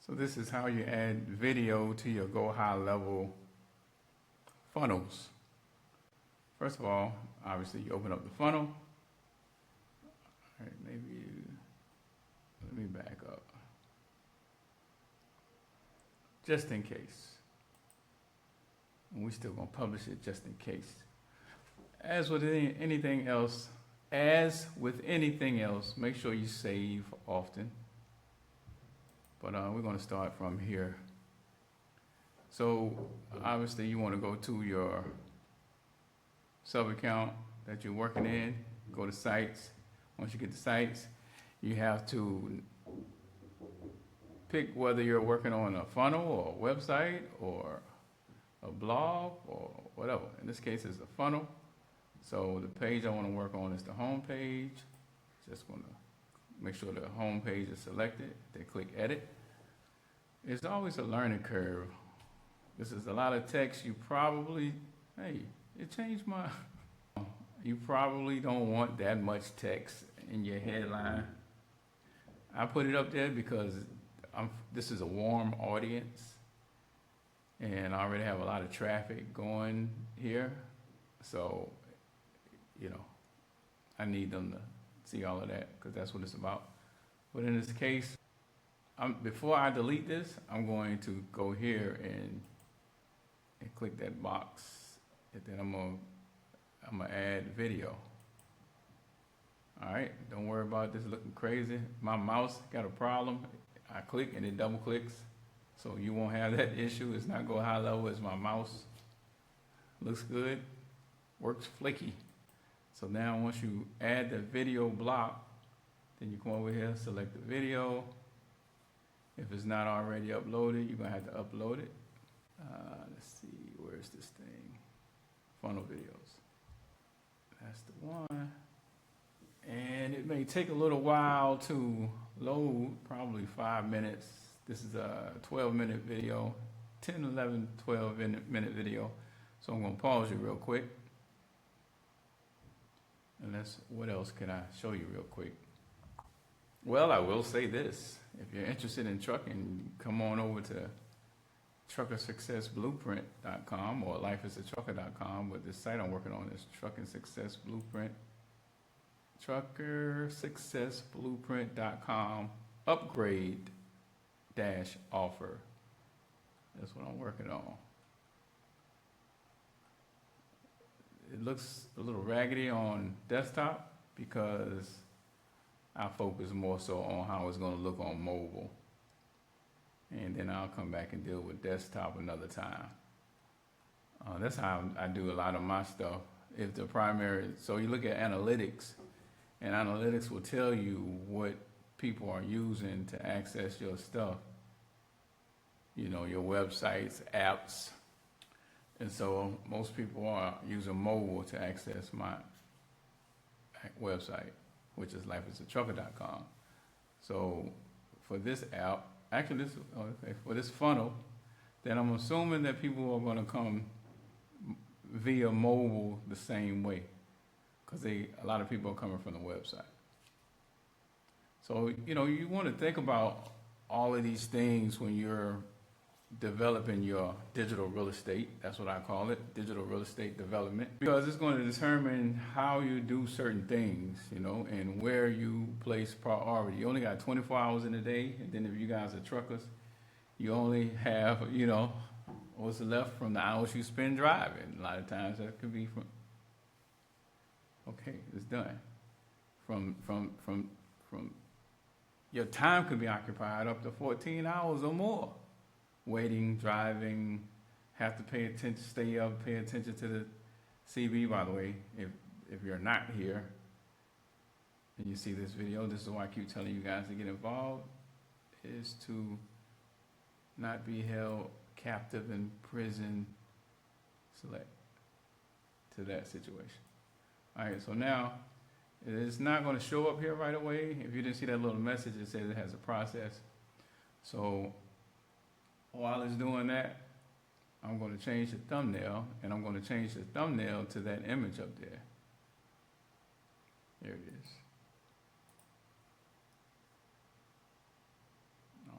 So this is how you add video to your GoHighLevel funnels. First of all, obviously you open up the funnel. All right, let me back up. Just in case. And we're still gonna publish it just in case. As with anything else, make sure you save often. But we're going to start from here. So obviously you want to go to your sub account that you're working in, go to sites. Once you get to sites, you have to pick whether you're working on a funnel or a website or a blog or whatever. In this case, it's a funnel. So the page I want to work on is the home page. Just want to make sure the home page is selected. Then click edit. It's always a learning curve. This is a lot of text. You probably don't want that much text in your headline. I put it up there because this is a warm audience and I already have a lot of traffic going here. So, I need them to see all of that because that's what it's about. But in this case, before I delete this, I'm going to go here and click that box, and then I'm gonna add video. All right, don't worry about this looking crazy. My mouse got a problem. I click and it double clicks, so you won't have that issue. It's not GoHighLevel, it's my mouse. Looks good, works flaky. So now once you add the video block, then you come over here, select the video. If it's not already uploaded, you're gonna have to upload it. Let's see, where's this thing? Funnel videos. That's the one. And it may take a little while to load, probably 5 minutes. This is a 12-minute video, 10, 11, 12-minute video. So I'm gonna pause you real quick. And what else can I show you real quick? Well, I will say this. If you're interested in trucking, come on over to truckersuccessblueprint.com or lifeisatrucker.com. But this site I'm working on is Trucking Success Blueprint. Truckersuccessblueprint.com upgrade-offer. That's what I'm working on. It looks a little raggedy on desktop because I focus more so on how it's going to look on mobile. And then I'll come back and deal with desktop another time. That's how I do a lot of my stuff. If the primary, so you look at analytics, and analytics will tell you what people are using to access your stuff. Your websites, apps. And so most people are using mobile to access my website, which is lifeisatrucker.com. So for this app, for this funnel, then I'm assuming that people are going to come via mobile the same way, because a lot of people are coming from the website. So, you want to think about all of these things when you're developing your digital real estate. That's what I call it, digital real estate development, because it's going to determine how you do certain things, and where you place priority. You only got 24 hours in a day, and then if you guys are truckers, you only have, what's left from the hours you spend driving. A lot of times that could be it's done. From your time could be occupied up to 14 hours or more. Waiting, driving, have to pay attention, stay up, pay attention to the CB, by the way. If you're not here and you see this video, this is why I keep telling you guys to get involved, is to not be held captive in prison, select to that situation. All right, so now it's not going to show up here right away. If you didn't see that little message, it says it has a process. So while it's doing that, I'm going to change the thumbnail, and I'm going to change the thumbnail to that image up there. There it is.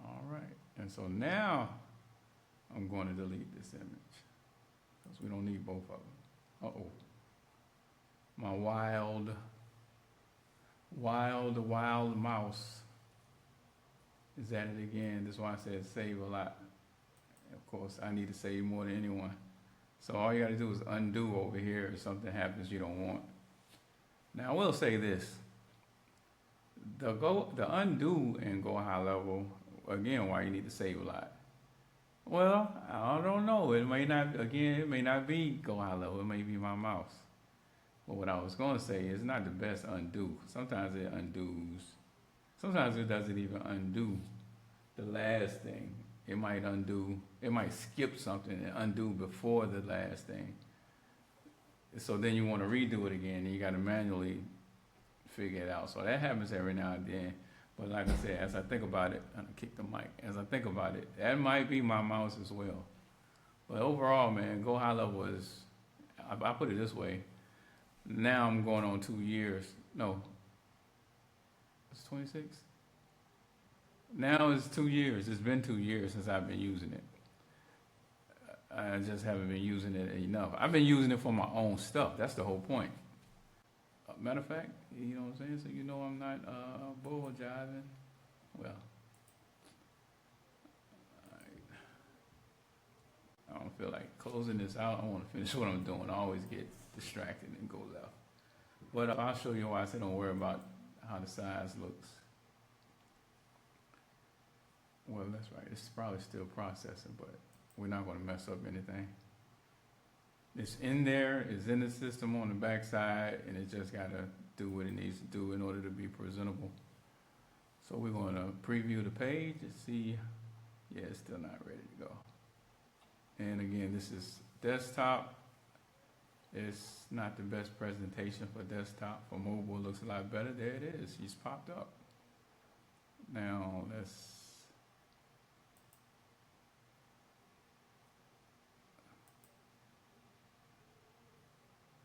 All right, and And so now I'm going to delete this image because we don't need both of them. Uh-oh. My wild mouse is at it again. That's why I said save a lot. Of course, I need to save more than anyone. So all you got to do is undo over here if something happens you don't want. Now I will say this. The undo and GoHighLevel, again, why you need to save a lot. Well, I don't know. It may not be GoHighLevel. It may be my mouse. But what I was going to say is not the best undo. Sometimes it undoes. Sometimes it doesn't even undo the last thing. It might skip something and undo before the last thing. So then you want to redo it again, and you got to manually figure it out. So that happens every now and then. But like I said, as I think about it, I'm gonna kick the mic. As I think about it, that might be my mouse as well. But overall, man, GoHighLevel is, I put it this way. Now I'm going on 2 years. No, it's 26. Now it's 2 years. It's been 2 years since I've been using it. I just haven't been using it enough. I've been using it for my own stuff. That's the whole point. Matter of fact, you know what I'm saying? So you know I'm not bull jiving. Well, I don't feel like closing this out. I want to finish what I'm doing. I always get distracted and go left. But I'll show you why I said don't worry about how the size looks. Well, that's right. It's probably still processing, but we're not going to mess up anything. It's in there, it's in the system on the back side, and it just got to do what it needs to do in order to be presentable. So we're going to preview the page and see. Yeah, it's still not ready to go. And again, this is desktop. It's not the best presentation for desktop. For mobile, it looks a lot better. There it is. She's popped up. Now, let's...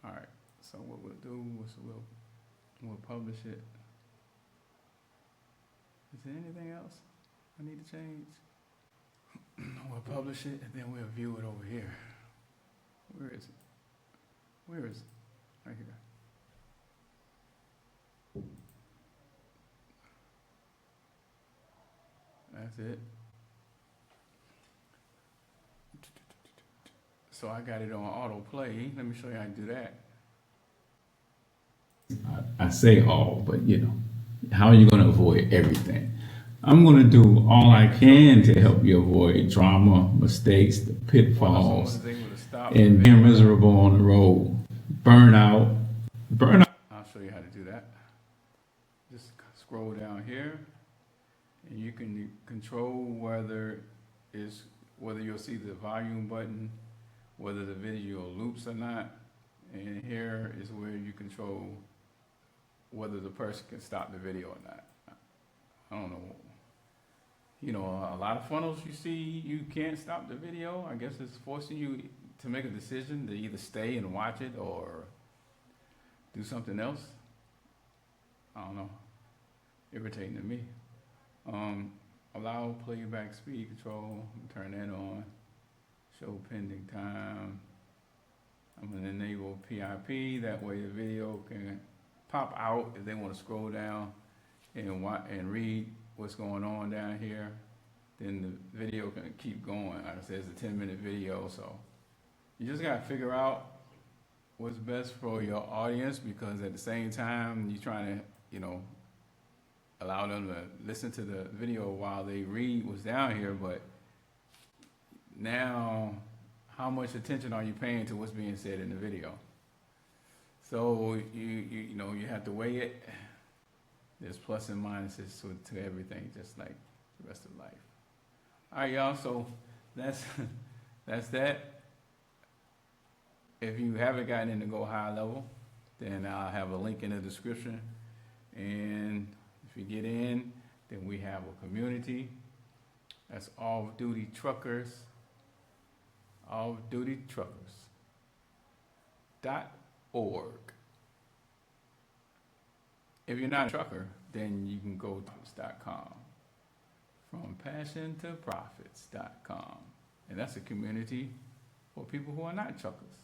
All right, so what we'll do is we'll publish it. Is there anything else I need to change? We'll publish it and then we'll view it over here. Where is it? Where is it? Right here. That's it. So I got it on autoplay. Let me show you how to do that. I say all, but you know, how are you going to avoid everything? I'm going to do all I can to help you avoid drama, mistakes, the pitfalls, and being miserable on the road. Burnout. I'll show you how to do that. Just scroll down here, and you can control whether you'll see the volume button, whether the video loops or not, and here is where you control whether the person can stop the video or not. I don't know. You know, a lot of funnels you see, you can't stop the video. I guess it's forcing you to make a decision to either stay and watch it or do something else. I don't know. Irritating to me. Allow playback speed control. Turn that on. Show pending time. I'm going to enable PIP. That way the video can pop out if they want to scroll down and read what's going on down here. Then the video can keep going. Like I said, it's a 10-minute video, so you just got to figure out what's best for your audience, because at the same time you're trying to, you know, allow them to listen to the video while they read what's down here. But now, how much attention are you paying to what's being said in the video? So you know, you have to weigh it. There's plus and minuses to everything, just like the rest of life. All right, y'all. So that's that. If you haven't gotten into GoHighLevel, then I'll have a link in the description. And if you get in, then we have a community. That's Off-Duty Truckers. Offdutytruckers.org. If you're not a trucker, then you can go to .com. from passiontoprofits.com. And that's a community for people who are not truckers.